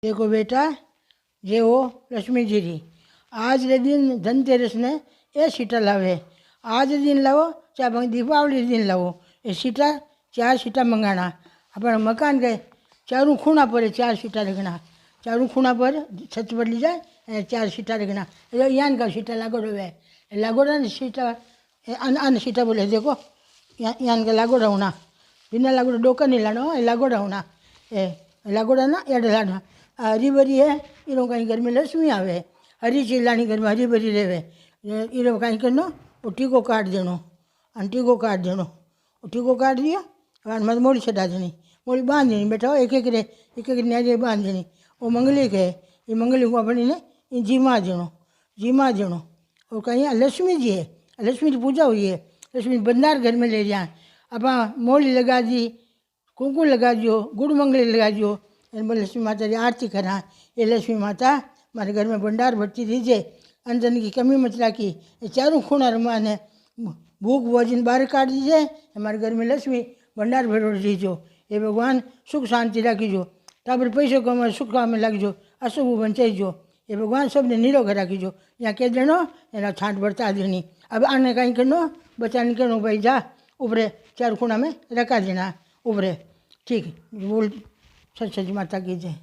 देखो बेटा, जे हो लक्ष्मी जी री आज रे दिन धनतेरस ने ए सीटा लावे। आज दिन लावो चाहे भाई दीपावली दिन लावो, ए सीटा 4 सीटा मंगाना। अपना मकान गए चारों खूणा पर 4 सीटा रखना, चारों खूणा पर छत पर ली जाए 4 सीटा रखना। यान का सीटा लागोड़ो है, लागोड़ा ने सीटा अन सीटा बोले देखो यान का लागोड़ा होना, बिना लागोड़ा डोका नहीं लाना, लागोड़ा होना लागोड़ा ना एड लाना। हरी भरी है इन कहीं घर में लक्ष्मी आवे, हरी चीज लानी घर में हरी भरी रहे। इन कहीं करनो वो टीको काट देनो, टीको काट देनो, टीको काट दिया मत मोड़ी चढ़ा देनी, मोड़ी बांध देनी बेटा, एक एक न्याजे बांध देनी। वो मंगली के ये मंगली को अपनी ने जीमा देनो, जीमा देनो। और कहीं लक्ष्मी जी है, लक्ष्मी की पूजा हुई है, लक्ष्मी भंडार घर में ले जाए। अपना मोली लगा दी, कुंकू लगा दियो, गुड़ मंगली लगा दियो, लक्ष्मी माता की आरती करा। ये लक्ष्मी माता हमारे घर में भंडार भरती दीजिए, अंजन की कमी मत राखी। ये चारों खूणा रमा ने भूख भोजन बाहर काट दीजिए, हमारे घर में लक्ष्मी भंडार भर दीजो। ये भगवान सुख शांति राखीजो, टाबर पैसों कमा सुख में लगजो, अशुभ बचाईजो। ये भगवान सबने निरोग राखीजो। यहाँ कह देनो एना छांट बरता देनी। अब आने कहीं करनो बचा नहीं करनो, भाई जा ऊपरे 4 खूणा में रखा देना ऊपरे। ठीक बोल, सच सच माता की जय।